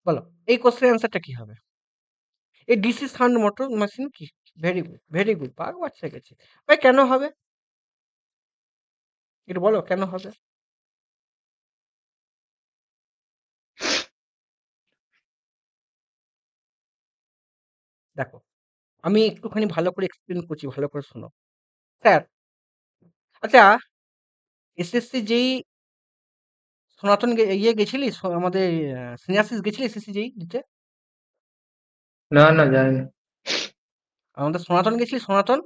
বলো এই কোশ্চেনের অ্যান্সারটা কি হবে? এই ডিসি সাউন্ড মোটর মেশিন কি? ভেরি গুড বাঘ বাচ্চা গেছে। ভাই কেন হবে? একটু বলো কেন হবে? দেখো আমি একটুখানি ভালো করে এক্সপ্লেন করছি, ভালো করে শোনো। স্যার, আচ্ছা এসএসসি যেই সনাতন ইয়ে গেছিলি, আমাদের সিনিয়াসিস গেছিলি এসএসসি যেই দিতে? না না যায়নি। আমাদের সনাতন গেছিলি, সনাতন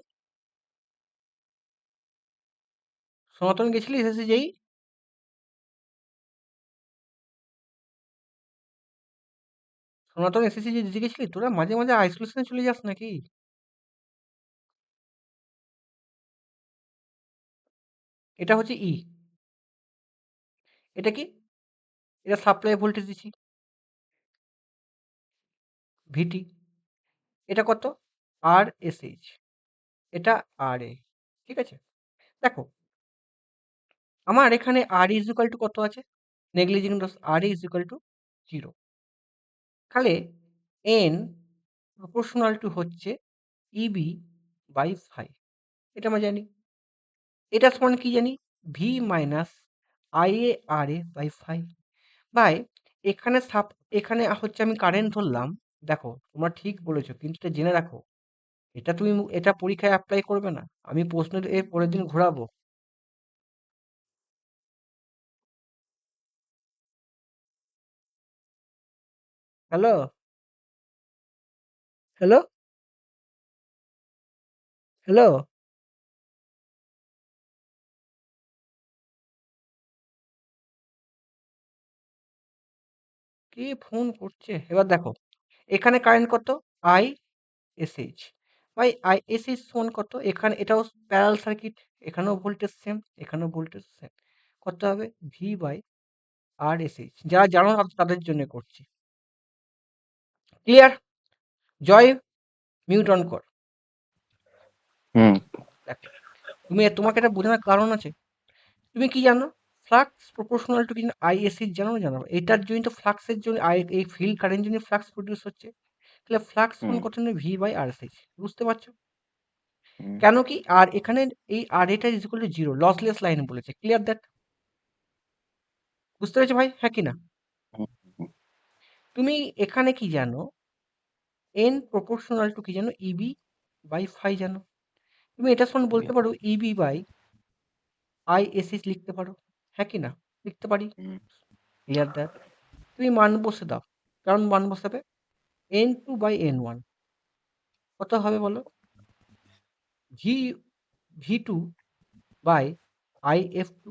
সনাতন গেছিলি এসএসসি যেই? সনাতন এসএসসি যে দিতে গেছিলি, তোরা মাঝে মাঝে আইসোলেশনে চলে যাস নাকি? এটা হচ্ছে ই। এটা কি? এটা সাপ্লাই ভোল্টেজ দিচ্ছি ভিটি। এটা কত? আর এস এইচ। এটা আর এ। ঠিক আছে, দেখো আমার এখানে আর ইজ ইকুয়াল টু কত আছে? Negligible loss R is equal to 0। তাহলে এন প্রপোর্শনাল টু হচ্ছে ইবি বাই 5। এটা আমরা জানি। এটা সমান কি জানি? V minus I A R A by 5। ভাই এখানে এখানে হচ্ছে আমি কারেন্ট ধরলাম। দেখো তোমরা ঠিক বলেছো, কিন্তু এটা জেনে রাখো, এটা তুমি এটা পরীক্ষায় অ্যাপ্লাই করবে না, আমি প্রশ্নের এর পরের দিন ঘোরাবো। হ্যালো, হ্যালো, হ্যালো, কে ফোন করছে? এবার দেখো এখানে কারেন্ট কত? I S H. ভাই আই এস এইচ সমান কত? এখানে এটাও প্যারাল সার্কিট, এখানেও ভোল্টেজ সেম, এখানেও ভোল্টেজ সেম। কত হবে? V by R S H. যারা জানো না তাদের জন্য করছি। ক্লিয়ার? জয়, মিউট অন কর। হুম। দেখো তোমাকে এটা বোঝানোর কারণ আছে। তুমি কি জানো? ফ্লাক্স প্রপোর্শনাল টু কিন্তু আই এস এইচ, জানো না জানো? এটার জন্য তো ফ্লাক্সের জন্য এই ফিল্ড কারেন্ট জন্য ফ্লাক্স প্রডিউস হচ্ছে। তাহলে ফ্লাক্স সমান হুম। কত? V by R S H. বুঝতে পারছো? হুম। কেন কি? আর এখানে এই আর এটা is equal to 0, lossless line বলেছে। Clear that? বুঝতে পেরেছো ভাই, হ্যাঁ কি না? হুম। হুম। তুমি এখানে কি জানো? এন প্রপোর্শনাল টু কি জানো? ইবি বাই 5 জানো? তুমি এটা সমান বলতে পারো E B by I S H লিখতে পারো, হ্যাঁ কি না? লিখতে পারি। হুম। Clear that? তুমি মান বসে দাও। কারণ মান বসাবে N two by N one. কত হবে বলো? V V two by I F two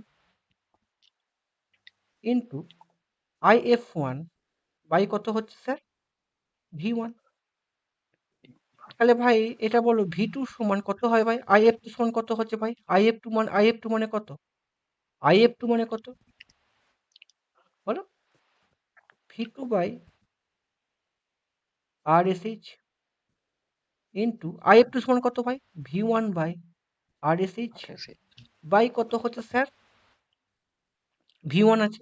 into I F one by কত হচ্ছে স্যার? V one. তাহলে ভাই এটা বলো ভি টু সমান কত হয় ভাই? আই এফ টু সমান কত হচ্ছে ভাই? আই এফ টু মানে কত? আই এফ টু মানে কত বলো? V two by R S H into I F two সমান কত ভাই? V one by R S H by কত হচ্ছে স্যার? ভি ওয়ান আছে।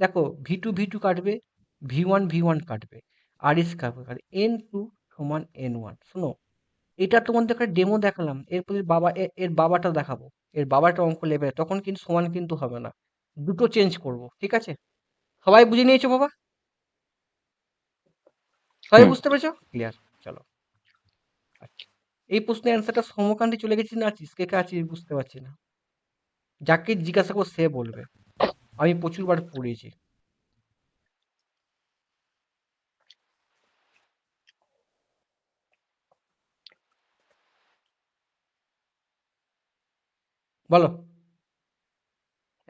দেখো ভি টু কাটবে, ভি ওয়ান কাটবে, আর এস কাটবে, আর এন টু সমান এন ওয়ান। শোনো, এটা তোমাদের একটা ডেমো দেখালাম, এরপরে এর বাবাটা দেখাবো। এর বাবাটা অঙ্ক লেবে তখন কিন্তু সমান কিন্তু হবে না, দুটো চেঞ্জ করব। ঠিক আছে? সবাই বুঝে নিয়েছো বাবা? সবাই হুম। বুঝতে পেরেছো? ক্লিয়ার? চলো। আচ্ছা, এই প্রশ্নের অ্যান্সারটা সমকান্তে চলে গেছিস না আছিস? কে কে আছিস বুঝতে পারছি না। যাকে জিজ্ঞাসা করো সে বলবে, আমি প্রচুরবার পড়িয়েছি। বলো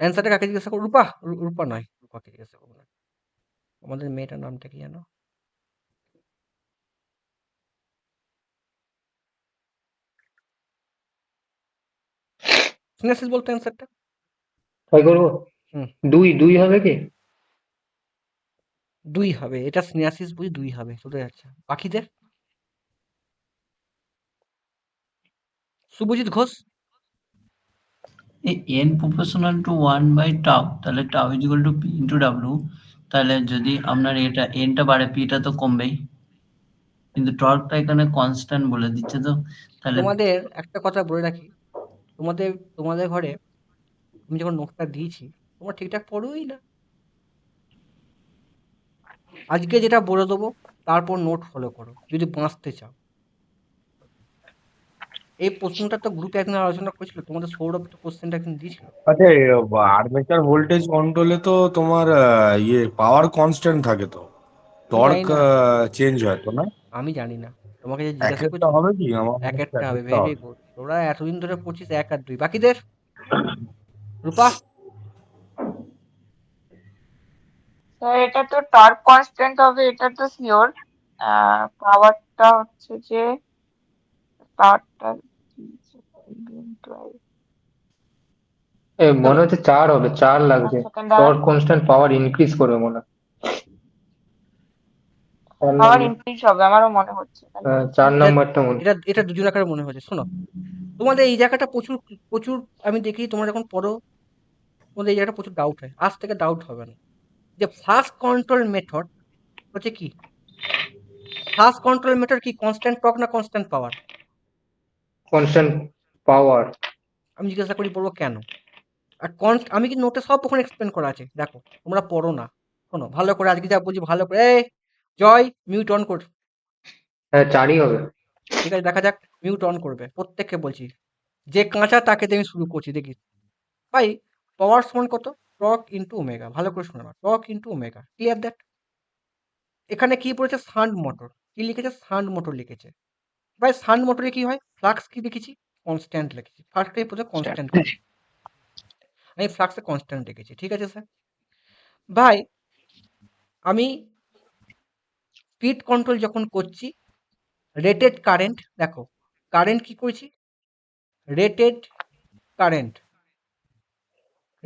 অ্যান্সারটা কাকে জিজ্ঞাসা করো? রূপা? রূপা নয়, রূপাকে জিজ্ঞাসা করবো না। আমাদের মেয়েটার নামটা কি জানো? স্নেহাশিস বলতো অ্যান্সারটা। তাই করবো। হুম, দুই দুই হবে কি? 2 হবে। এটা স্নেহাশিস বুঝি 2 হবে। চলে যাচ্ছে। বাকিদের? Subhajit Ghosh? n proportional to 1 by tau, তাহলে tau is equal to p into w, তাহলে যদি আপনার এটা এনটা বাড়ে পিটা তো কমবেই, কিন্তু টর্কটা এখানে কনস্ট্যান্ট বলে দিচ্ছে, তো তাহলে তোমাদের একটা কথা বলে রাখি, তোমাদের তোমাদের ঘরে আমি যখন নোটটা দিয়েছি তোমরা ঠিকঠাক পড়োই না। আজকে যেটা বলে দেবো তারপর নোট ফলো করো যদি বাঁচতে চাও। এই প্রশ্নটা তো গ্রুপে একদিন আলোচনা করেছিল, তোমাদের সৌরভ তো কোশ্চেনটা একদিন দিয়েছিল। আচ্ছা, আর্মেচার ভোল্টেজ কন্ট্রোলে তো তোমার পাওয়ার কনস্ট্যান্ট থাকে তো, আমি জানি টর্ক না, চেঞ্জ হয় তো না? আমি জানি না, তোমাকে যে এক জিজ্ঞাসা একটা করছি। হবে কি? আমার এক মনে হচ্ছে একটা এক হবে, একটা ভেরি হবে। গুড। তোরা এতদিন ধরে পড়ছিস 1 আর 2, বাকিদের? রূপা? স্যার এটা তো টর্ক কনস্ট্যান্ট হবে, এটা তো শিওর। পাওয়ারটা হচ্ছে যে পাওয়ারটা মনে হচ্ছে 4 হবে, 4 লাগছে। সেকেন্ড, টর্ক কনস্ট্যান্ট পাওয়ার ইনক্রিজ করবে মনে হয়। 4 পাওয়ার নাম্বার। ইনক্রিজ হবে আমারও মনে হচ্ছে তাই। 4 এটা নাম্বারটা মনে এটা এটা দুজনাকার মনে হচ্ছে। শোনো, তোমাদের এই জায়গাটা প্রচুর প্রচুর আমি দেখি তোমরা যখন পড়ো তোমাদের এই জায়গাটা প্রচুর ডাউট হয়। আজ থেকে ডাউট হবে না। যে ফার্স্ট কন্ট্রোল মেথড হচ্ছে কি? ফার্স্ট কন্ট্রোল মেথড কি কনস্ট্যান্ট টর্ক না কনস্ট্যান্ট পাওয়ার? কনস্ট্যান্ট পাওয়ার। আমি জিজ্ঞাসা করি বলবো কেন? আর আমি কি নোটে সব ওখানে এক্সপ্লেন করা আছে, দেখো তোমরা পড়ো না। শোনো ভালো করে, আজকে যা বলছি ভালো করে। এই জয়, মিউট অন কর। হ্যাঁ, 4ই হবে। ঠিক আছে, দেখা যাক। মিউট অন করবে প্রত্যেককে বলছি। যে কাঁচা তাকে দিয়ে আমি শুরু করছি, দেখি ভাই। পাওয়ার সমান কত? Torque into omega. ভালো করে শোনো, torque into omega, clear that? এখানে কি পড়েছে? Shunt motor. কি লিখেছে? শান্ট মোটর লিখেছে। ভাই শান্ট মোটরে কি হয়? ফ্লাক্স কি লিখেছি? কনস্ট্যান্ট লিখেছি। ফ্লাক্সকে প্রথমে কনস্ট্যান্ট করি। আমি ফ্লাক্সে কনস্ট্যান্ট লিখেছি, ঠিক আছে স্যার? ভাই আমি স্পিড কন্ট্রোল যখন করছি, রেটেড কারেন্ট, দেখো কারেন্ট কি করেছি? Rated current.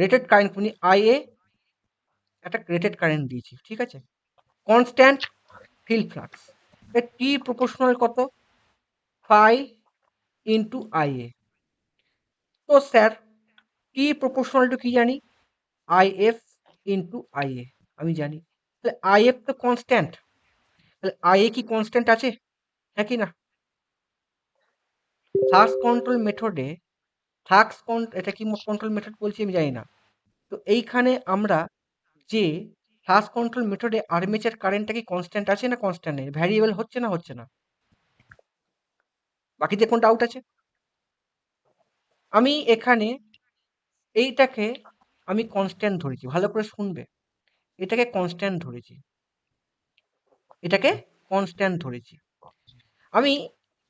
রেটেড কারেন্ট মানে আইএ, একটা রেটেড কারেন্ট দিয়েছি, ঠিক আছে? Constant field flux. এর টি প্রপোর্শনাল কত? Phi into IA. তো স্যার টি প্রপোর্শনাল টু কি জানি? IF into IA. আমি জানি। তাহলে আইএফ তো কনস্ট্যান্ট, তাহলে আইএ কি কনস্ট্যান্ট আছে? হ্যাঁ কি না? ফ্লাক্স কন্ট্রোল মেথডে এটা কি কন্ট্রোল মেথড বলছি আমি জানি না। তো এইখানে আমরা যে ফ্লাক্স কন্ট্রোল মেথডে আর্মেচার কারেন্টটা কি কনস্ট্যান্ট আছে না কনস্ট্যান্ট নেই? ভ্যারিয়েবল হচ্ছে না হচ্ছে না? বাকিতে কোন ডাউট আছে? আমি এখানে এইটাকে আমি কনস্ট্যান্ট ধরেছি, ভালো করে শুনবে। এটাকে কনস্ট্যান্ট ধরেছি, এটাকে কনস্ট্যান্ট ধরেছি। আমি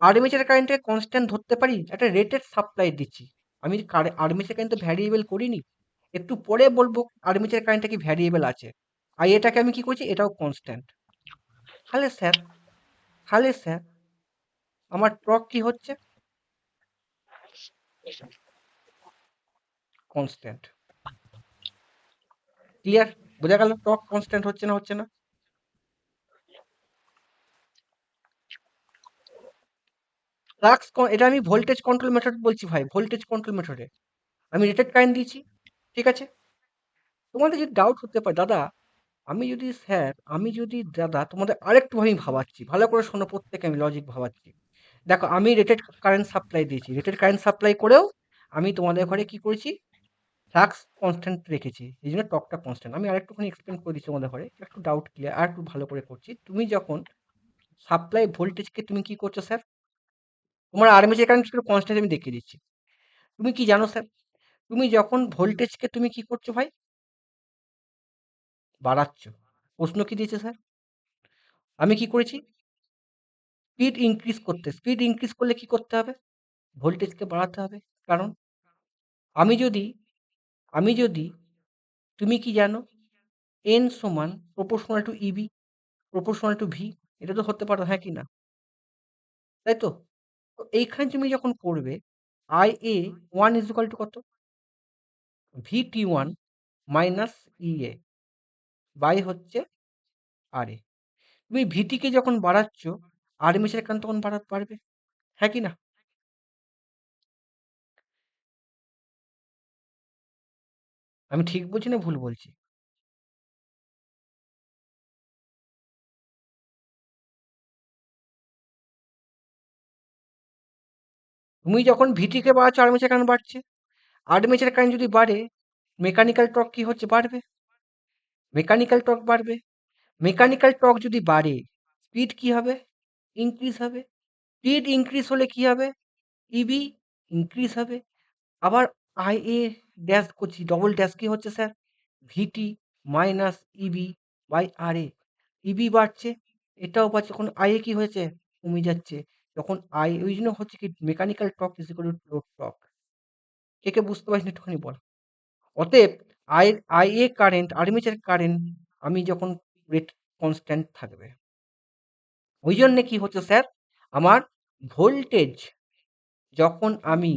আর্মেচার কারেন্টকে কনস্ট্যান্ট ধরতে পারি, একটা রেটেড সাপ্লাই দিচ্ছি। আমি আর্মেচার কারেন্ট তো ভ্যারিয়েবল করিনি। একটু পরে বলবো আর্মেচার কারেন্টটা কি ভ্যারিয়েবল আছে। আর এটাকে আমি কি করছি? এটাও কনস্ট্যান্ট। তাহলে স্যার, তাহলে স্যার আমার টর্ক কি হচ্ছে? কনস্ট্যান্ট। ক্লিয়ার? বোঝা গেল টর্ক কনস্ট্যান্ট হচ্ছে না হচ্ছে না? ফ্লাক্স এটা আমি ভোল্টেজ কন্ট্রোল মেথড বলছি ভাই, ভোল্টেজ কন্ট্রোল মেথডে আমি রেটেড কারেন্ট দিয়েছি, ঠিক আছে? তোমাদের যদি ডাউট হতে পারে দাদা, আমি যদি তোমাদের আরেকটু আমি ভাবাচ্ছি, ভালো করে শোনো প্রত্যেকে, আমি লজিক ভাবাচ্ছি। দেখো আমি রেটেড কারেন্ট সাপ্লাই দিয়েছি, রেটেড কারেন্ট সাপ্লাই করেও আমি তোমাদের ঘরে কি করেছি? ফ্লাক্স কনস্ট্যান্ট রেখেছি, এই জন্য টকটা কনস্ট্যান্ট। আমি আরেকটুখানি এক্সপ্লেন করে দিচ্ছি তোমাদের ঘরে, একটু ডাউট ক্লিয়ার আর একটু ভালো করে করছি। তুমি যখন সাপ্লাই ভোল্টেজকে তুমি কি করছো স্যার? তোমার আর্মেচার কারেন্ট কনস্ট্যান্ট আমি দেখিয়ে দিচ্ছি। তুমি কি জানো স্যার? তুমি যখন ভোল্টেজকে তুমি কি করছো ভাই? বাড়াচ্ছ। প্রশ্ন কি দিয়েছে স্যার? আমি কি করেছি? স্পিড ইনক্রিজ করতে। স্পিড ইনক্রিজ করলে কি করতে হবে? ভোল্টেজকে বাড়াতে হবে। কারণ আমি যদি আমি যদি তুমি কি জানো? এন সমান proportional to E B, proportional to V. এটা তো হতে পারে, হ্যাঁ কি না? তাই তো? তো এইখানে তুমি যখন করবে I A one is equal to কত? V T one minus E A by হচ্ছে আর এ। তুমি ভিটিকে যখন বাড়াচ্ছ, আর্মেচার কারেন্ট তখন বাড়বে, হ্যাঁ কি না? আমি ঠিক বলছি না ভুল বলছি? তুমি যখন ভিটিকে বাড়াচ্ছো আর্মেচার কারেন্ট বাড়ছে। আর্মেচার কারেন্ট যদি বাড়ে মেকানিক্যাল টর্ক কি হচ্ছে? বাড়বে। মেকানিক্যাল টর্ক বাড়বে। মেকানিক্যাল টর্ক যদি বাড়ে স্পিড কি হবে? ইনক্রিজ হবে। স্পিড ইনক্রিজ হলে কি হবে? ইবি ইনক্রিজ হবে। আবার আইএ ড্যাশ করছি, ডবল ড্যাশ কি হচ্ছে sir? V T minus E B by R A. E B বাড়ছে, এটাও বাড়ছে, যখন আইএ কি হয়েছে? কমে যাচ্ছে। যখন আই ওই জন্য হচ্ছে কি mechanical torque is equal to load torque. কে বুঝতে পারছেন একটুখানি বল। অতএব আইএ কারেন্ট, আর্মেচার কারেন্ট আমি যখন রেট কনস্ট্যান্ট থাকবে, ওই জন্যে কি হচ্ছে স্যার? আমার ভোল্টেজ যখন আমি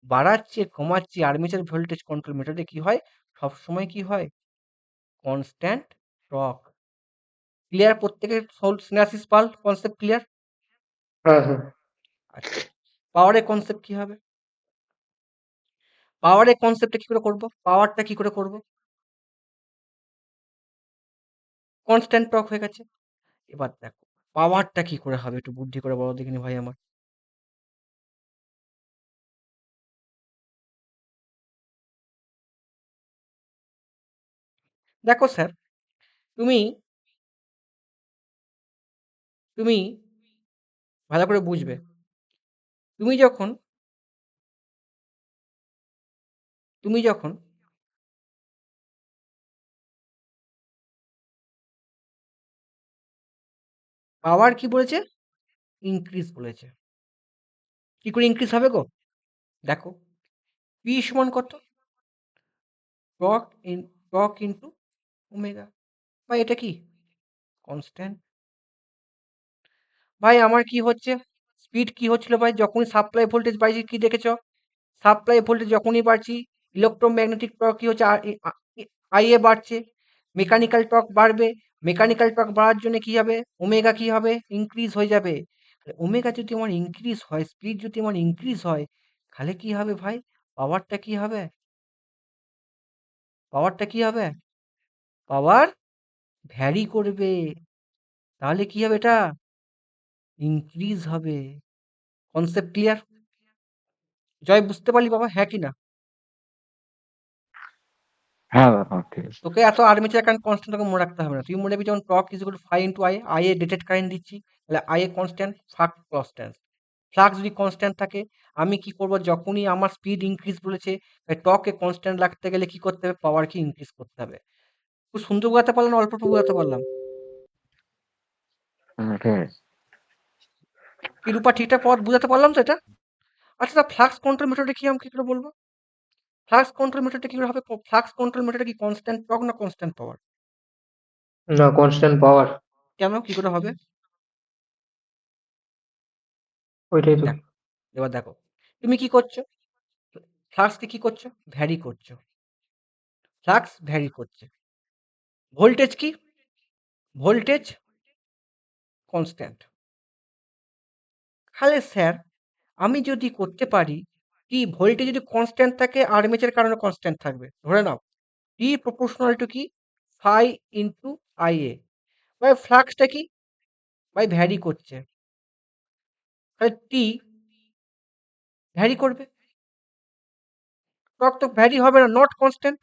বাড়াচ্ছি কমাচ্ছি আর্মেচার ভোল্টেজ কন্ট্রোল মেথডে কি হয়? সবসময় কি হয়? Constant torque. ক্লিয়ার? প্রত্যেকের সিনাপসিস পাল কনসেপ্ট ক্লিয়ার? হ্যাঁ হ্যাঁ আচ্ছা, পাওয়ারের কনসেপ্ট কি হবে? পাওয়ারের কনসেপ্টটা কি করে করব? পাওয়ারটা কি করে করব? কনস্ট্যান্ট টর্ক হয়ে গেছে। এবার দেখো পাওয়ারটা কি করে হবে, একটু বুদ্ধি করে বলো দেখিনি ভাই আমার। দেখো স্যার, তুমি তুমি ভালো করে বুঝবে। তুমি যখন তুমি যখন পাওয়ার কি বলেছে? ইনক্রিজ বলেছে। কি করে ইনক্রিজ হবে গো? দেখো পি সমান কত? Torque into omega. ভাই এটা কি? কনস্ট্যান্ট। ভাই আমার কি হচ্ছে? স্পিড কি হচ্ছিল ভাই? যখনই সাপ্লাই ভোল্টেজ বাড়ছে কি দেখেছ? সাপ্লাই ভোল্টেজ যখনই বাড়ছি ইলেকট্রোম্যাগনেটিক টর্ক কি হচ্ছে? আইএ বাড়ছে। মেকানিক্যাল টর্ক বাড়বে। মেকানিক্যাল টর্ক বাড়ার জন্য কি হবে? ওমেগা কি হবে? ইনক্রিজ হয়ে যাবে। ওমেগা যদি আমার ইনক্রিজ হয়, স্পিড যদি আমার ইনক্রিজ হয়, তাহলে কি হবে ভাই? পাওয়ারটা কি হবে? পাওয়ারটা কি হবে? পাওয়ার ভ্যারি করবে। তাহলে কি হবে এটা? ইনক্রিজ হবে। Concept clear? জয় বুঝতে পারলি বাবা, হ্যাঁ কি না? হ্যাঁ হ্যাঁ ঠিক আছে। তোকে এত আর্মেচার কারেন্ট কনস্ট্যান্ট তোকে মনে রাখতে হবে না। তুই মনে রাখবি যেমন torque is equal to 5 into I, I A rated current দিচ্ছি, তাহলে I A constant, flux constant. Flux যদি কনস্ট্যান্ট থাকে আমি কি করব? যখনই আমার স্পিড ইনক্রিজ বলেছে টর্কে কনস্ট্যান্ট রাখতে গেলে কি করতে হবে? পাওয়ারকে ইনক্রিজ করতে হবে। খুব সুন্দর বোঝাতে পারলাম না অল্প একটু বোঝাতে পারলাম? ঠিক আছে। কি রূপা ঠিকঠাক পথ বুঝাতে পারলাম তো এটা? আচ্ছা ফ্লাক্স কন্ট্রোল মেথডে কি আমি কি করে বলবো? ফ্লাক্স কন্ট্রোল মেথডে কি করে হবে? ফ্লাক্স কন্ট্রোল মেথডে কি কনস্ট্যান্ট টর্ক না কনস্ট্যান্ট পাওয়ার? না কনস্ট্যান্ট পাওয়ার। কেন? কি করে হবে? ওইটাই তো। দেখো, এবার দেখো তুমি কি করছো? ফ্লাক্সকে কি করছো? ভ্যারি করছো। ফ্লাক্স ভ্যারি করছে। ভোল্টেজ কি? Voltage constant. তাহলে স্যার আমি যদি করতে পারি কি ভোল্টেজ যদি কনস্ট্যান্ট থাকে আর্মেচার কারণে কনস্ট্যান্ট থাকবে, ধরে নাও টি প্রপোর্শনাল টু কি? Phi into IA. ভাই ফ্লাক্সটা কি? ভাই ভ্যারি করছে, তাহলে টি ভ্যারি করবে। টর্ক তো ভ্যারি হবে না, নট কনস্ট্যান্ট।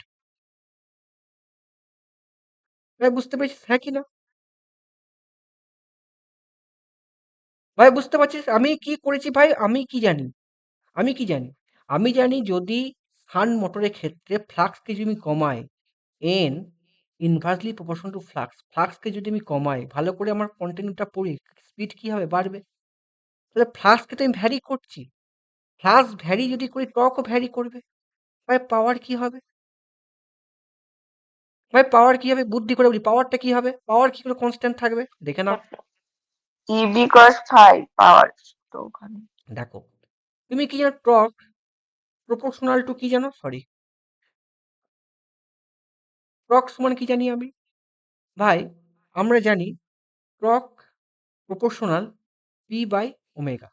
ভাই বুঝতে পেরেছিস হ্যাঁ কি না? ভাই বুঝতে পারছিস আমি কি করেছি ভাই? আমি কি জানি? আমি কি জানি? আমি জানি যদি শান্ট মোটরের ক্ষেত্রে ফ্লাক্সকে যদি আমি কমাই, N inversely proportional to flux, ফ্লাক্সকে যদি আমি কমাই, ভালো করে আমার কন্টিনিউটা পড়ি, স্পিড কি হবে? বাড়বে। তাহলে ফ্লাক্সকে তো আমি ভ্যারি করছি। ফ্লাক্স ভ্যারি যদি করি টর্কও ভ্যারি করবে। ভাই পাওয়ার কি হবে? ভাই পাওয়ার কি হবে? বুদ্ধি করে বলি পাওয়ারটা কি হবে? পাওয়ার কি করে কনস্ট্যান্ট থাকবে? দেখে নাও। ইবি কস 5 পাওয়ার তো ওখানে। দেখো তুমি কি জানো? টর্ক প্রপোর্শনাল টু কি জানো? সরি, টর্ক সমান কি জানি আমি? ভাই আমরা জানি torque proportional P by omega.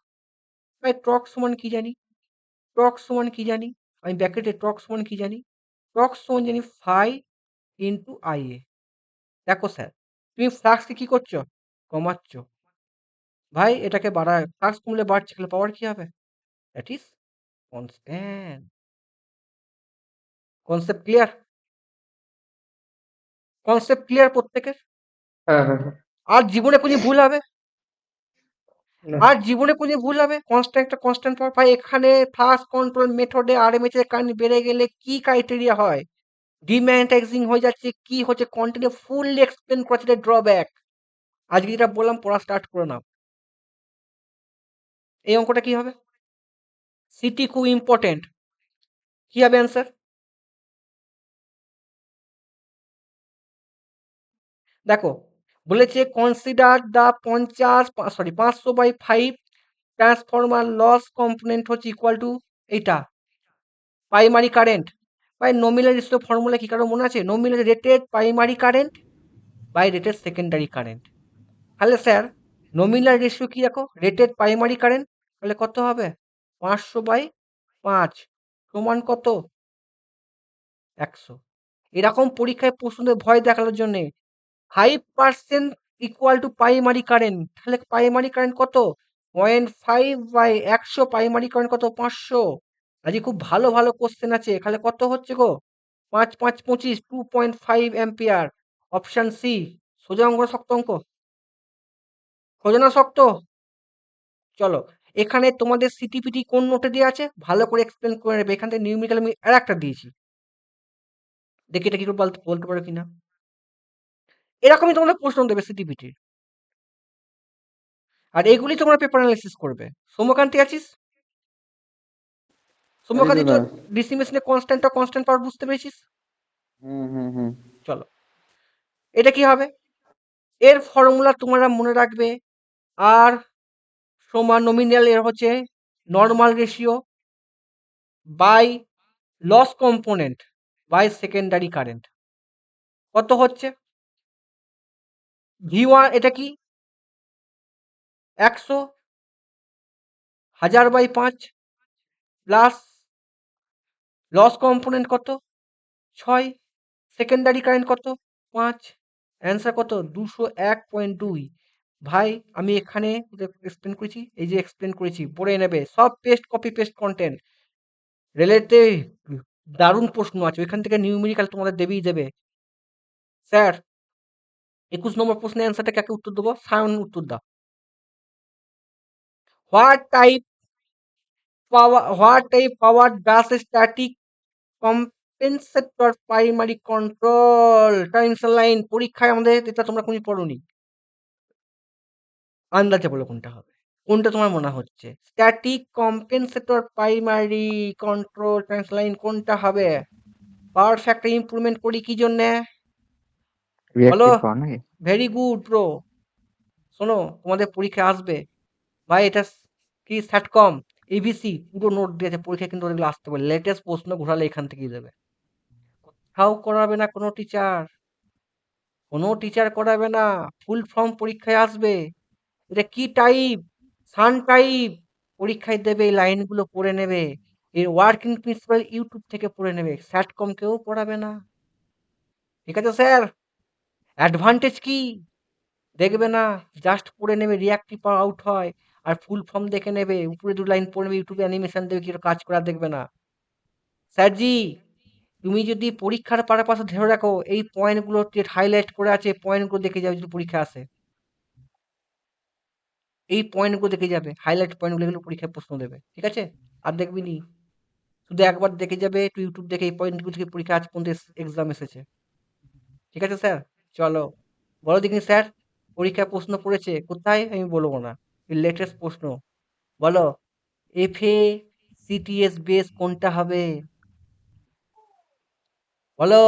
ভাই টর্ক সমান কি জানি? টর্ক সমান কি জানি? আমি ব্র্যাকেটে টর্ক সমান কি জানি? টর্ক সমান জানি ফাই ইন্টু আইএ। দেখো স্যার তুমি ফ্লাক্সকে কি করছো? কমাচ্ছ। ভাই এটাকে বাড়ায়, ফ্লাক্স কমলে বাড়ছে, তাহলে পাওয়ার কি হবে? That is constant. Concept clear? Concept clear প্রত্যেকের? হ্যাঁ হ্যাঁ হ্যাঁ। আর জীবনে কোনদিন ভুল হবে? না। আর জীবনে কোনদিন ভুল হবে? কনস্ট্যান্ট একটা কনস্ট্যান্ট পাওয়ার। ভাই এখানে ফার্স্ট কন্ট্রোল মেথডে আরএমএসের কারেন্ট বেড়ে গেলে কি ক্রাইটেরিয়া হয়? ডিম্যাগনেটাইজিং হয়ে যাচ্ছে, কি হচ্ছে, কন্টিনিউ ফুললি এক্সপ্লেন করা আছে ড্রব্যাক। আজকে যেটা বললাম পড়া স্টার্ট করে নাও। এই অঙ্কটা কি হবে? সিটি খুব ইম্পর্টেন্ট। কি হবে অ্যান্সার? দেখো বলেছে consider the 500/5 transformer loss component হচ্ছে ইকুয়াল টু এইটা primary current by nominal ratio formula কি কারো মনে আছে? Nominal rated primary current by rated secondary current. তাহলে স্যার নমিনাল রেশিও কি দেখো? রেটেড প্রাইমারি কারেন্ট, তাহলে কত হবে? 500/5 সমান কত? 100। এরকম পরীক্ষায় প্রশ্নদের ভয় দেখানোর জন্যে 5% ইকুয়াল টু প্রাইমারি কারেন্ট, তাহলে প্রাইমারি কারেন্ট কত? 0.5/100 প্রাইমারি কারেন্ট কত? 500। আজকে খুব ভালো ভালো কোশ্চেন আছে, তাহলে কত হচ্ছে গো? 5 5 25 2.5 অ্যাম্পিয়ার। Option C. সোজা অঙ্ক না শক্ত অঙ্ক? সোজা না শক্ত? চলো এখানে তোমাদের সিটিপিটি কোন নোটে দেওয়া আছে ভালো করে এক্সপ্লেন করে নেবে। এখান থেকে নিউমেরিক্যাল আমি আর একটা দিয়েছি, দেখি এটা কি করে বলতে পারো কিনা। এরকমই তোমাদের প্রশ্ন দেবে সিটিপিটি, আর এগুলি তোমরা পেপার অ্যানালাইসিস করবে। সৌম্যকান্তি আছিস? সৌম্যকান্তি তো ডিসি মেশিনে কনস্ট্যান্ট পাওয়ার বুঝতে পেরেছিস? চলো এটা কি হবে? এর ফর্মুলা তোমরা মনে রাখবে, আর সমান নমিনাল এর হচ্ছে normal ratio by loss component by secondary current. কত হচ্ছে? V1 এটা কি 100 1000/5 প্লাস লস কম্পোনেন্ট কত? 6, সেকেন্ডারি কারেন্ট কত? 5। অ্যান্সার কত? 201.2। ভাই আমি এখানে এক্সপ্লেন করেছি, এই যে এক্সপ্লেন করেছি পড়ে নেবে, সব কপি পেস্ট কন্টেন্ট। রেলেতে দারুণ প্রশ্ন আছে, ওইখান থেকে নিউমেরিক্যাল তোমাদের দেবেই দেবে। স্যার 21 নম্বর প্রশ্নের অ্যান্সারটা কাকে উত্তর দেবো? সায়ন উত্তর দাও। What type power does static compensator primary control times line? পরীক্ষায় আমাদের এটা তোমরা কোনদিন পড়োনি। আন্দাজে বলো কোনটা হবে, কোনটা তোমার মনে হচ্ছে? Static compensator primary control times line কোনটা হবে? পাওয়ার ফ্যাক্টর ইমপ্রুভমেন্ট করি কি জন্যে? বলো। Very good bro. শোনো তোমাদের পরীক্ষা আসবে ভাই, এটা কি স্যাটকম এবিসি পুরো নোট দিয়েছে, পরীক্ষা কিন্তু ওগুলো আসতে পারে, লেটেস্ট প্রশ্ন ঘোরালে এখান থেকেই দেবে। কোথাও করাবে না কোনো টিচার, কোনো টিচার করাবে না, ফুল ফর্ম পরীক্ষায় আসবে। এটা কি টাইপ? সান টাইপ। পরীক্ষায় দেবে, এই লাইনগুলো পড়ে নেবে, এর ওয়ার্কিং প্রিন্সিপাল ইউটিউব থেকে পড়ে নেবে, স্যাটকম কেউ পড়াবে না। ঠিক আছে স্যার? অ্যাডভান্টেজ কি দেখবে না, জাস্ট পড়ে নেবে, রিয়াক্টিভ পাওয়ার আউট হয়, আর ফুল ফর্ম দেখে নেবে, উপরে 2 লাইন পড়ে নেবে, ইউটিউবে অ্যানিমেশন দেবে, কি কাজ করা দেখবে না। স্যারজি তুমি যদি পরীক্ষার পারপাসে ধরে রাখো, এই পয়েন্টগুলো হাইলাইট করে আছে, পয়েন্টগুলো দেখে যাবে যদি পরীক্ষা আসে, এই পয়েন্টগুলো দেখে যাবে, হাইলাইট পয়েন্টগুলো এগুলো পরীক্ষায় প্রশ্ন দেবে, ঠিক আছে? আর দেখবি নি, শুধু একবার দেখে যাবে একটু ইউটিউব দেখে, এই পয়েন্টগুলো থেকে পরীক্ষা আজ পর্যন্ত এক্সাম এসেছে। ঠিক আছে স্যার? চলো বলো দেখিনি স্যার, পরীক্ষায় প্রশ্ন পড়েছে কোথায় আমি বলবো না, লেটেস্ট প্রশ্ন বলো। এফএ সিটিএস বেস কোনটা হবে? বলো।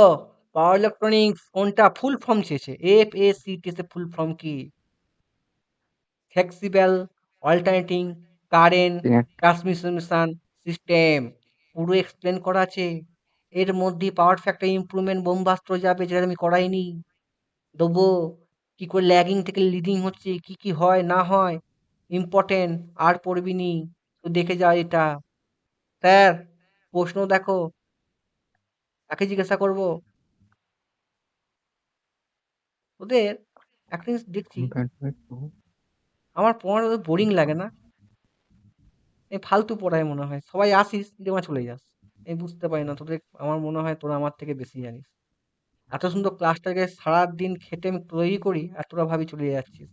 পাওয়ার ইলেকট্রনিক্স কোনটা? ফুল ফর্ম চেয়েছে, এফএসিটিএস এর ফুল ফর্ম কি? Flexible alternating current transmission system. পুরো এক্সপ্লেন করা আছে। এর মধ্যে পাওয়ার ফ্যাক্টর ইমপ্রুভমেন্ট বোম্বাস্ত্র যাবে, যেটা আমি করাইনি, দেবো। কি করে ল্যাগিং থেকে লিডিং হচ্ছে, কি কি হয় না হয়, ইম্পর্টেন্ট। আর পড়বি নি, তো দেখে যা এটা। স্যার প্রশ্ন দেখো, তাকে জিজ্ঞাসা করবো। ওদের একটা জিনিস দেখছি, আমার পড়ানো বোরিং লাগে না? এই ফালতু পড়ায় মনে হয়, সবাই আসিস দিয়ে আমার চলে যাস। এই বুঝতে পারি না তোদের, আমার মনে হয় তোরা আমার থেকে বেশি জানিস। এত সুন্দর ক্লাসটাকে সারাদিন খেটে আমি তৈরি করি আর তোরা ভাবি চলে যাচ্ছিস।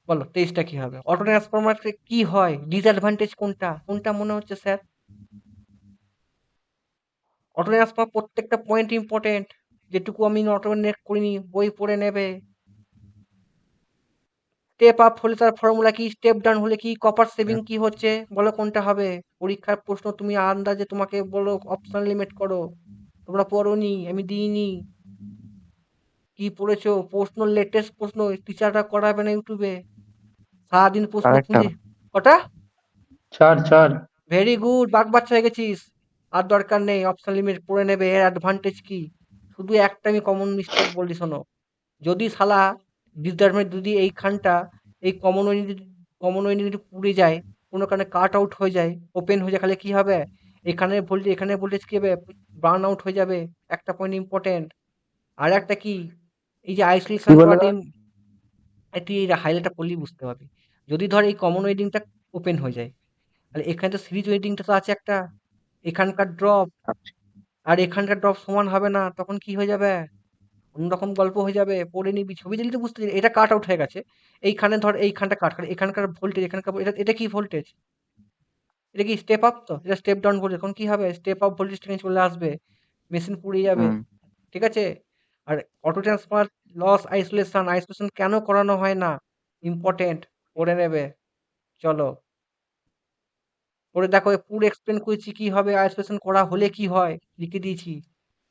বলো টেস্টটা কি হবে? অটো ট্রান্সফরমার কি হয়, ডিসঅ্যাডভান্টেজ কোনটা কোনটা মনে হচ্ছে স্যার? অটো ট্রান্সফরমার প্রত্যেকটা পয়েন্ট ইম্পর্টেন্ট, যেটুকু আমি অটোমেট করিনি বই পড়ে নেবে। স্টেপ আপ হলে তার ফর্মুলা কি, স্টেপ ডাউন হলে কি, কপার সেভিং কি হচ্ছে, বলো কোনটা হবে? পরীক্ষার প্রশ্ন তুমি আন্দাজে তোমাকে বলো অপশন লিমিট করো, তোমরা পড়োনি, আমি দিইনি। কি পড়েছো? প্রশ্ন লেটেস্ট প্রশ্ন টিচাররা করাবে না ইউটিউবে, সারাদিন প্রশ্ন আরেকটা খুঁজে। কটা? 4 ভেরি গুড, বাগ বাচ্চা হয়ে গেছিস। আর দরকার নেই, অপশন লিমিট পড়ে নেবে, এর অ্যাডভান্টেজ কি? শুধু একটা আমি কমন মিস্টেক বলি শোনো, যদি শালা ডিটারমিনেন্ট যদি এইখানটা এই কমন ওয়েডিটি পুড়ে যায়, কোনো কারণে কাট আউট হয়ে যায়, ওপেন হয়ে যায়, তাহলে কি হবে? এখানে ভোল্টেজ কি হবে? বার্ন আউট হয়ে যাবে। একটা পয়েন্ট ইম্পর্টেন্ট। আর একটা কি, এই যে কি আইসোলেশন বলে করাটা দাদা? তুই এই হাইলাইটটা পড়লেই বুঝতে পারবি। যদি ধর এই কমন ওয়েডিংটা ওপেন হয়ে যায়, তাহলে এখানে তো সিরিজ ওয়েডিংটা তো আছে একটা, এখানকার ড্রপ আর এখানকার ড্রপ সমান হবে না, তখন কি হয়ে যাবে? অন্যরকম গল্প হয়ে যাবে। পড়ে নিবি, ছবি দিলে তো বুঝতে এটা কাট আউট হয়ে গেছে। এইখানে ধর এইখানটা কাট, এখানকার ভোল্টেজ, এখানকার এটা এটা কি ভোল্টেজ? এটা কি স্টেপ আপ? তো এটা স্টেপ ডাউন ভোল্টেজ। এখন কি হবে? স্টেপ আপ ভোল্টেজটা নিয়ে চলে আসবে, মেশিন পুড়ে যাবে। ঠিক আছে? আর অটো ট্রান্সফার লস আইসোলেশন কেন করানো হয় না? ইম্পর্টেন্ট, পড়ে নেবে। চলো পড়ে দেখো, পুরো এক্সপ্লেন করেছি কি হবে, আইসোলেশন করা হলে কি হয়, লিখে দিয়েছি।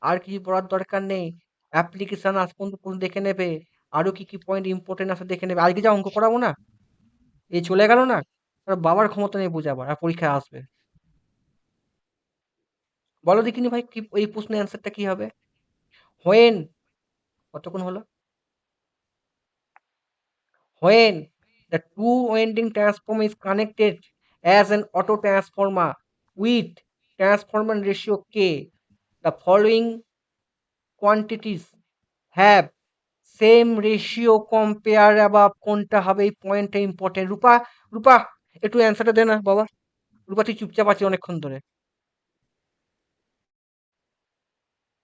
আর কিছু পড়ার দরকার নেই। অ্যাপ্লিকেশন আজ পর্যন্ত দেখে নেবে, আরো কি কি পয়েন্ট ইম্পর্টেন্ট আছে দেখে নেবে। আজকে যা অঙ্ক করাবো না, এই চলে গেল না, আর বাবার ক্ষমতা নেই বোঝাবার, আর পরীক্ষায় আসবে। বলো দেখিনি ভাই, কি এই প্রশ্নের অ্যান্সারটা কি হবে? হোয়েন, কতক্ষণ হলো? When the two winding transformer is connected as an auto transformer with transformer ratio k, the following quantities have same ratio compare above, কোনটা হবে? এই পয়েন্টটা ইম্পর্টেন্ট। রূপা, রূপা একটু অ্যান্সারটা দে না বাবা। রূপা তুই চুপচাপ আছিস অনেকক্ষণ ধরে।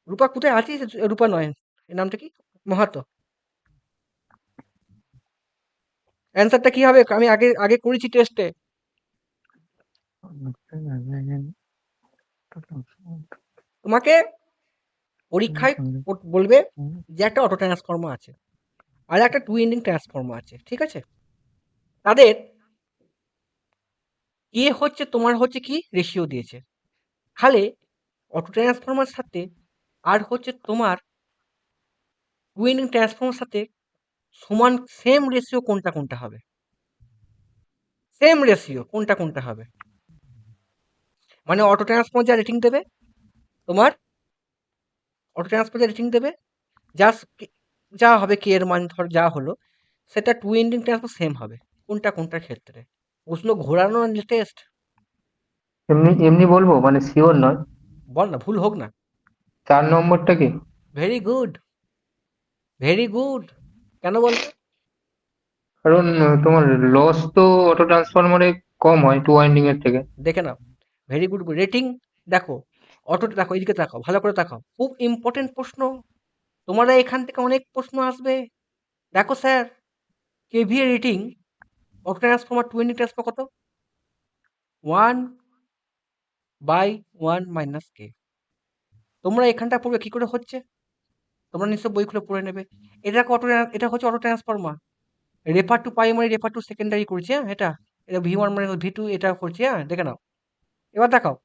রূপা কোথায় আছিস? রূপা নয়, এর নামটা কি? মাহাতো। অ্যান্সারটা কি হবে? আমি আগে আগে করেছি টেস্টে। তোমাকে পরীক্ষায় বলবে যে একটা অটো ট্রান্সফর্মার আছে আর একটা টু উইন্ডিং ট্রান্সফর্মার আছে, ঠিক আছে? তাদের কে হচ্ছে তোমার হচ্ছে কি রেশিও দিয়েছে, তাহলে অটো ট্রান্সফর্মার সাথে আর হচ্ছে তোমার টু উইন্ডিং ট্রান্সফর্মার সাথে সমান সেম রেশিও কোনটা কোনটা হবে? সেম রেশিও কোনটা কোনটা হবে? মানে অটো ট্রান্সফর্মার যা রেটিং দেবে, তোমার অটো ট্রান্সফার যা রেটিং দেবে, জাস্ট যা হবে কে এর মান ধর যা হলো, সেটা টু উইন্ডিং ট্রান্সফার সেম হবে কোনটা কোনটার ক্ষেত্রে। প্রশ্ন ঘোরানো টেস্ট। এমনি এমনি বলবো, মানে শিওর নয়। বল না, ভুল হোক না। 4 নম্বরটা কি? Very good, very good. কেন বলতো? কারণ তোমার লস তো অটো ট্রান্সফরমারে কম হয় 2 ওয়াইন্ডিং এর থেকে। দেখে নাও, ভেরি গুড রেটিং। দেখো অটো, দেখো এদিকে তাকাও, ভালো করে তাকাও, খুব ইম্পর্টেন্ট প্রশ্ন। তোমরা এখান থেকে অনেক প্রশ্ন আসবে। দেখো sir, KVA rating autotransformer two winding transfer কত? 1/1 - k। তোমরা এখানটা পড়বে কি করে হচ্ছে, তোমরা নিশ্চয় বই খুলে পড়ে নেবে। এটা হচ্ছে auto transformer. Refer to primary, refer to secondary করছি, হ্যাঁ এটা, এটা V1 মানে V2 এটা করছি, হ্যাঁ দেখে নাও। এবার দেখাও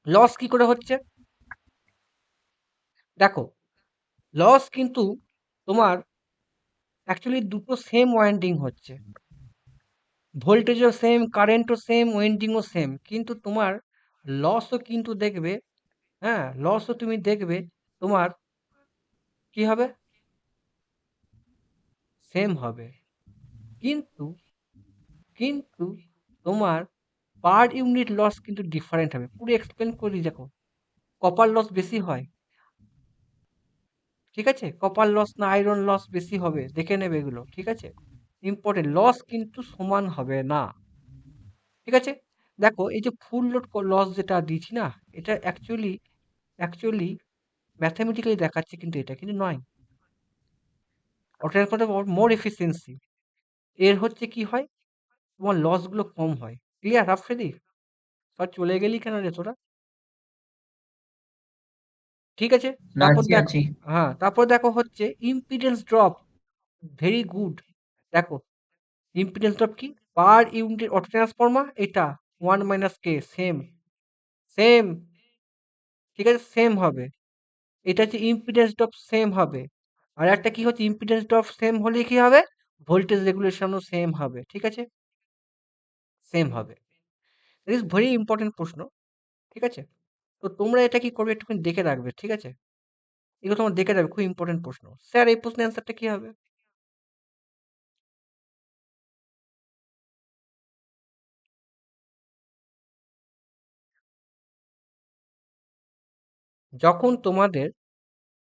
লস কি করে হচ্ছে। দেখো লস কিন্তু তোমার অ্যাকচুয়ালি দুটো সেম ওয়াইন্ডিং হচ্ছে, ভোল্টেজও সেম, কারেন্টও সেম, ওয়াইন্ডিংও সেম, কিন্তু তোমার লসও কিন্তু দেখবে, হ্যাঁ লসও তুমি দেখবে তোমার কি হবে, সেম হবে। কিন্তু কিন্তু তোমার পার ইউনিট লস কিন্তু ডিফারেন্ট হবে। পুরো এক্সপ্লেন করি, দেখো কপার লস বেশি হয়, ঠিক আছে? কপার লস না আয়রন লস বেশি হবে, দেখে নেবে এগুলো, ঠিক আছে? ইম্পর্টেন্ট, লস কিন্তু সমান হবে না, ঠিক আছে? দেখো এই যে ফুল লোড লস যেটা দিয়েছি না, এটা অ্যাকচুয়ালি ম্যাথামেটিক্যালি দেখাচ্ছে, কিন্তু এটা কিন্তু নয়। অটোট্রান্সফার মোর এফিসিয়েন্সি, এর হচ্ছে কি হয়, তোমার লসগুলো কম হয়। ক্লিয়ার আফ্রিদি? সব চলে গেলি কেন রে তোরা? ঠিক আছে, না, তারপর আছি দেখো, আছি। হ্যাঁ তারপর দেখো হচ্ছে ইম্পিডেন্স ড্রপ, ভেরি গুড। দেখো ইম্পিডেন্স ড্রপ কি, পার ইউনিট অটো ট্রান্সফর্মার, এটা 1 - k, সেম সেম, ঠিক আছে, সেম হবে। এটা হচ্ছে ইম্পিডেন্স ড্রপ, সেম হবে। আর একটা কি হচ্ছে, ইম্পিডেন্স ড্রপ সেম হলে কি হবে, ভোল্টেজ রেগুলেশনও সেম হবে। ঠিক আছে, সেম হবে। ইট ইজ ভেরি ইম্পর্টেন্ট প্রশ্ন। ঠিক আছে, তো তোমরা এটা কি করবে, একটুখানি দেখে রাখবে। ঠিক আছে, এগুলো তোমার দেখে রাখবে, খুব ইম্পর্টেন্ট প্রশ্ন। স্যার এই প্রশ্নের অ্যান্সারটা কি হবে? যখন তোমাদের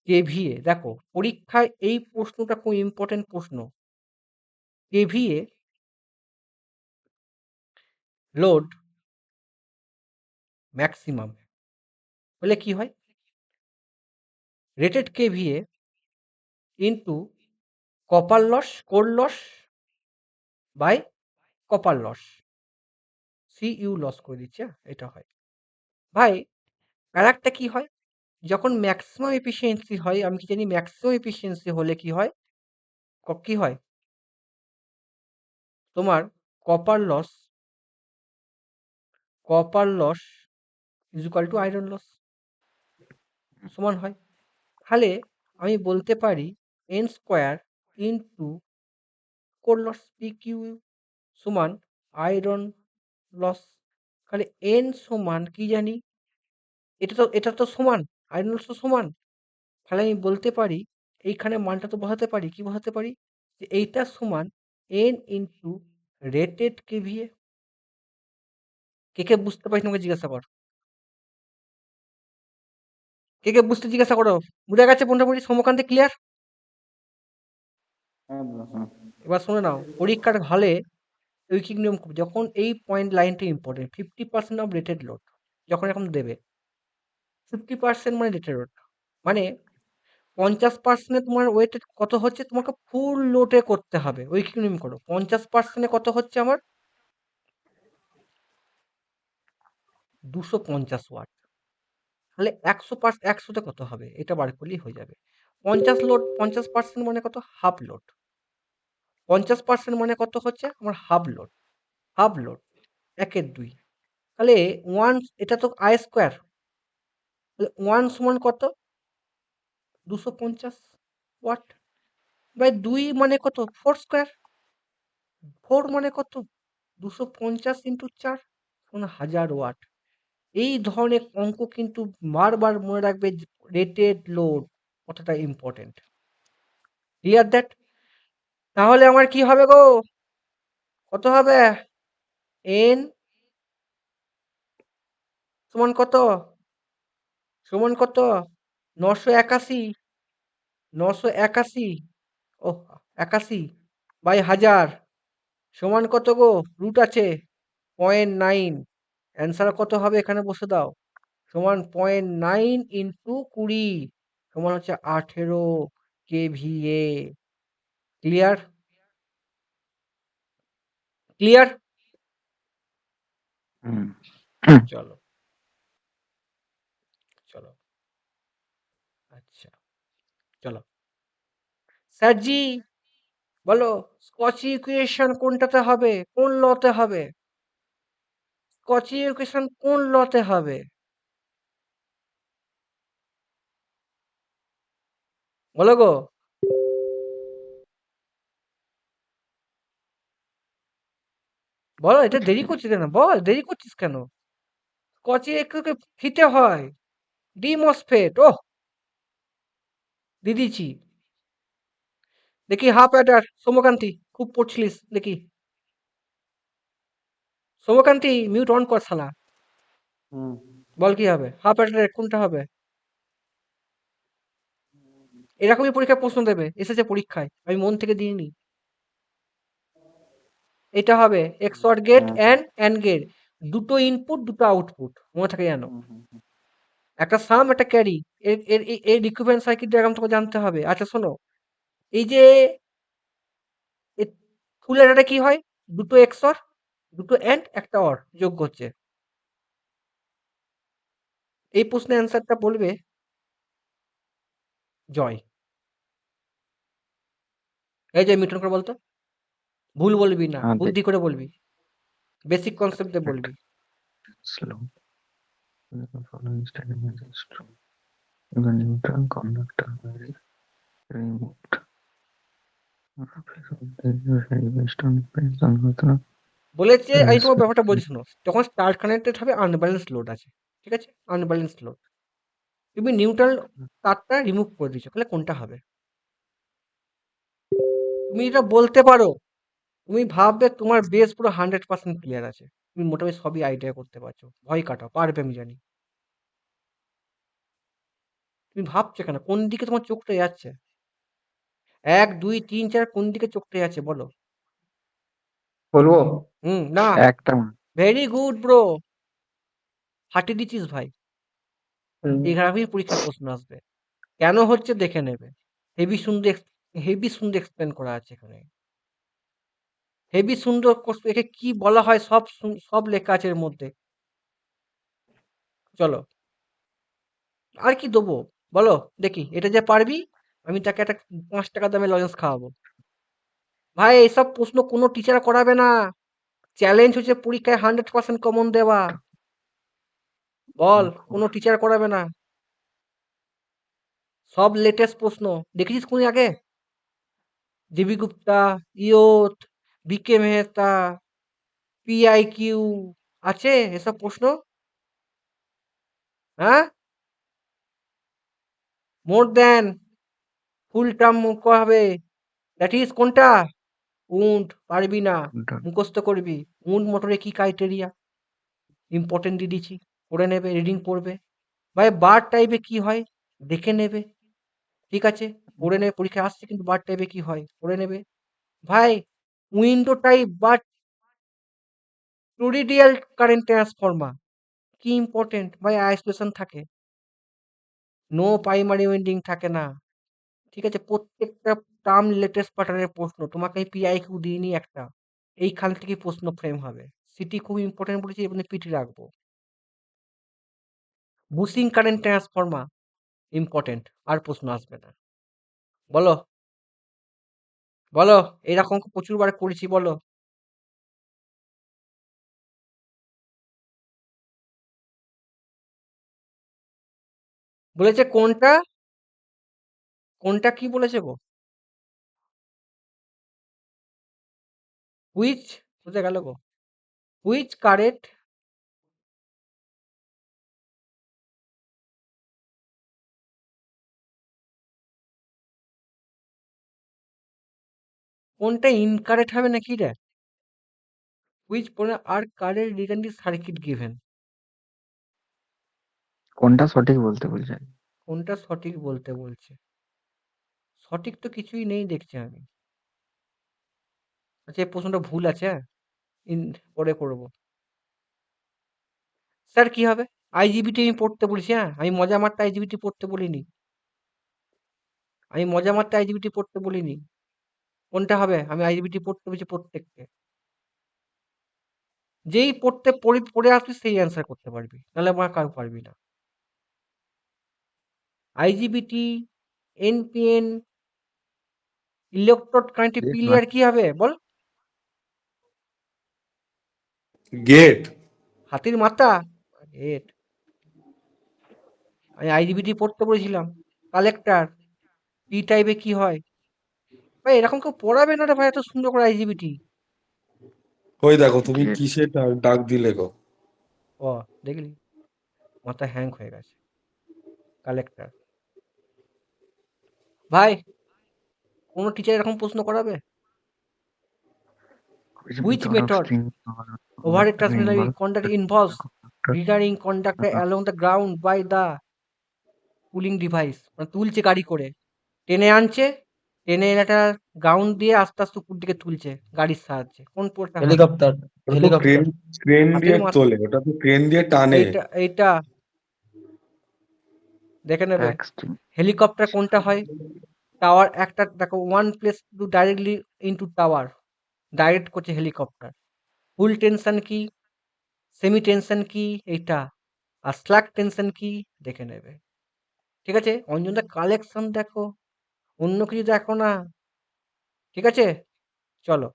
কেভিএ, দেখো পরীক্ষায় এই প্রশ্নটা খুব ইম্পর্টেন্ট প্রশ্ন, কেভিএ লোড ম্যাক্সিমাম হলে কি হয়, rated KVA into copper loss, core loss by copper loss, CU loss করে দিচ্ছে, এটা হয়। ভাই আর একটা কি হয়, যখন ম্যাক্সিমাম এফিসিয়েন্সি হয়, আমি কি জানি ম্যাক্সিমাম এফিসিয়েন্সি হলে কি হয়, কি হয়, তোমার copper loss is equal to iron loss সমান হয়। তাহলে আমি বলতে পারি N square into core loss P Q সমান আয়রন লস। তাহলে এন সমান কি জানি, এটা তো সমান, আয়রন লস তো সমান। তাহলে আমি বলতে পারি, এইখানে মানটা তো বসাতে পারি, কি বসাতে পারি, যে এইটা সমান এন ইন্টু রেটেড কেভিএ। কে কে বুঝতে পারিস তোমাকে জিজ্ঞাসা কর, কে কে বুঝতে জিজ্ঞাসা করো, বুঝে গেছে মোটামুটি সমকান্তে ক্লিয়ার? এবার শুনে নাও, পরীক্ষার হলে ঐকিক নিয়ম যখন এই পয়েন্ট লাইনটা ইম্পর্টেন্ট, 50% অফ রেটেড লোড যখন এখন দেবে, 50% মানে রেটেড লোড, মানে 50% তোমার ওয়েট কত হচ্ছে, তোমাকে ফুল লোডে করতে হবে। ঐকিক নিয়ম করো, 50% কত হচ্ছে আমার, 250 ওয়াট। তাহলে 100তে কত হবে, এটা বার করলেই হয়ে যাবে। 50% মানে কত, হাফ লোড। 50% মানে কত হচ্ছে আমার, হাফ লোড 1/2। তাহলে 1, এটা তো আই স্কোয়ার, তাহলে 1 সমান কত, 250 ওয়াট বাই 2 মানে কত, 4 স্কোয়ার, 4 মানে কত, 250 ইন্টু 4 মানে 1000 ওয়াট। এই ধরনের অঙ্ক কিন্তু বারবার মনে রাখবে, রেটেড লোড কতটা ইম্পর্টেন্ট। Clear that? তাহলে আমার কি হবে গো, কত হবে, এন সমান কত, 981, 981, ও 81 বাই 1000 সমান কত গো, রুট আছে 0.9, অ্যান্সার কত হবে এখানে বসে দাও, সমান 0.9 ইন্টু 20 সমান হচ্ছে 18 কেভিএ। ক্লিয়ার? ক্লিয়ার? চলো চলো, আচ্ছা চলো, স্যারজি বলো, স্কচি ইকুয়েশন কোনটাতে হবে, কোন লতে হবে, স্কচি ইকুয়েশন কোন লতে হবে, বলো গো, বলো, এটা দেরি করছিস কেন, বল দেরি করছিস কেন, স্কচি একটু ফিতে হয়, ডিমসফেট, ওহ দিদিছি। দেখি হাফ অ্যাডার, সোমকান্তি খুব পড়ছিলিস দেখি, সোমকান্তি মিউট অন কর শালা, বল কি হবে, হাফ অ্যাডার কোনটা হবে? এরকমই পরীক্ষায় প্রশ্ন দেবে, এসেছে পরীক্ষায়, আমি মন থেকে দিইনি। এটা হবে XOR gate and gate, দুটো ইনপুট দুটো আউটপুট মনে থাকে জানো, একটা সাম একটা ক্যারি, এর ইকুইভ্যালেন্ট সার্কিট ডায়াগ্রাম তোমাকে জানতে হবে। আচ্ছা শোনো, এই যে ফুল অ্যাডারে কি হয়, দুটো এক্সর দুটো অ্যান্ড একটা অর যোগ হচ্ছে। এই প্রশ্নের অ্যান্সারটা বলবে জয়। এই যে মিটন করে বলতো, ভুল বলবি না, হ্যাঁ, বুদ্ধি করে বলবি, বেসিক কনসেপ্ট দিয়ে একটা বলবি। slow. The following statement is true. The neutral conductor will be removed. Based on the বলেছে আমি তোমার ব্যাপারটা respective বলছি শোনো, যখন স্টার কানেক্টেড হবে আনব্যালেন্স লোড আছে, ঠিক আছে, আনব্যালেন্স লোড, তুমি নিউট্রাল তারটা রিমুভ করে দিচ্ছ, তাহলে কোনটা হবে? তুমি এটা বলতে পারো, তুমি ভাববে তোমার বেস পুরো 100% ক্লিয়ার আছে, তুমি মোটামুটি সবই আইডিয়া করতে পারছো, ভয় কাটাও, পারবে আমি জানি। তুমি ভাবছো কেন, কোন দিকে তোমার চোখটা যাচ্ছে? 1 2 3 4 কোন দিকে চোখটা যাচ্ছে বলো? বলবো? না, একটা ভেরি গুড ব্রো, ফাটিয়ে দিচ্ছিস ভাই। হুম, এভাবেই পরীক্ষায় প্রশ্ন আসবে, কেন হচ্ছে দেখে নেবে। হেভি সুন্দর হেভি সুন্দর এক্সপ্লেন করা আছে এখানে, হেভি সুন্দর একে কি বলা হয় সব লেখা আছে এর মধ্যে। চলো আর কি দেবো বলো দেখি, এটা যে পারবি আমি তাকে একটা 5 টাকা দামে লজেন্স খাওয়াবো। ভাই এইসব প্রশ্ন কোনো টিচার করাবে না, চ্যালেঞ্জ হচ্ছে পরীক্ষায় 100% কমন দেওয়া। বল, কোনো টিচার করাবে না, সব লেটেস্ট প্রশ্ন। দেখেছিস কোন আগে? জিবি গুপ্তা, ইয়ত, বিকে মেহতা, পিআইকিউ আছে এসব প্রশ্ন? হ্যাঁ, মোর দেন ফুল টার্ম হবে, দ্যাট ইজ কোনটা? উন্ড পারবি না, মুখস্থ করবি। উন্ড মোটরে কি ক্রাইটেরিয়া, ইম্পর্টেন্ট দিয়ে দিচ্ছি, পড়ে নেবে, রিডিং পড়বে। ভাই বার টাইপে কি হয় দেখে নেবে, ঠিক আছে, পড়ে নেবে, পরীক্ষা আসছে কিন্তু বার টাইপে কি হয় পড়ে নেবে। ভাই উইন্ডো টাইপ বা টুরিডিয়াল কারেন্ট ট্রান্সফর্মার কি ইম্পর্টেন্ট ভাই, আইসোলেশন থাকে, নো প্রাইমারি উইন্ডিং থাকে না, ঠিক আছে, প্রত্যেকটা টার্ম লেটেস্ট প্যাটার্নের প্রশ্ন, তোমাকে আমি পিআইকিউ দিইনি একটা, এইখান থেকে প্রশ্ন ফ্রেম হবে। সিটি খুব ইম্পর্টেন্ট বলেছি, এখানে পিটি রাখবো। বুসিং কারেন্ট ট্রান্সফর্মার ইম্পর্টেন্ট, আর প্রশ্ন আসবে না। বলো বলো, এরকম প্রচুর বার করেছি, বলো। বলেছে কোনটা, কোনটা কি বলেছে গো? হুইচ, কোথায় গেল গো? হুইচ কারেন্ট, কোনটা ইনকারেক্ট হবে নাকি রে? Which are current return the circuit given, কোনটা সঠিক বলতে বলছে? কোনটা সঠিক বলতে বলছে? সঠিক তো কিছুই নেই দেখছি আমি। আচ্ছা এই প্রশ্নটা ভুল আছে, পরে করবো। স্যার কি হবে? আইজিবিটি আমি পড়তে বলেছি, হ্যাঁ আমি মজা মারতে আইজিবিটি পড়তে বলিনি, আমি মজা মারতে আইজিবিটি পড়তে বলিনি। কোনটা হবে? আমি আইজিবিটি পড়তে বলছি প্রত্যেককে, যেই পড়ে আসবি সেই অ্যান্সার করতে পারবি, নাহলে আমার কাউ পারবি না। আইজিবিটি, এনপিএন, ইলেকট্রোড কানেক্টিভ পিলিয়ার কি হবে বল? গেট। হাতির মাথা, গেট। আমি আইজিবিটি পড়তে বলেছিলাম, কালেক্টর, পি টাইপে কি হয়? ভাই এরকম কেউ পড়াবে না রে ভাই, এত সুন্দর করে আইজিবিটি। ওই দেখো তুমি Gate. কিসে ডাক দিলে গো? ও দেখলি, মাথা হ্যাং হয়ে গেছে, কালেক্টর। ভাই কোনো টিচার এরকম প্রশ্ন করাবে? Which Which method of method string or overhead conductor transmission involves conductor the involves conductor returning conductor along the ground by the pulling device, মানে তুলছে গাড়ি করে, টেনে আনছে, টেনে একটা গ্রাউন্ড দিয়ে আস্তে আস্তে উপর দিকে তুলছে গাড়ির সাহায্যে, কোন পোর্টটা হবে? হেলিকপ্টার ওটা তো হেলিকপ্টার ক্রেন দিয়ে হাতের মাথা তোলে, ওটা তো ক্রেন দিয়ে টানে। এইটা দেখে নেবে। Extreme. হেলিকপ্টার কোনটা হয়? টাওয়ার একটা দেখো, one place to directly into tower direct করছে হেলিকপ্টার। ফুল টেনশন কি, সেমি টেনশন কি, এইটা। আর স্ল্যাক টেনশন কি দেখে নেবে। ঠিক আছে, অঞ্জনদা কালেকশন দেখো, অন্য কিছু দেখো না। ঠিক আছে, চলো।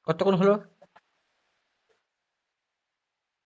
কতক্ষণ হলো?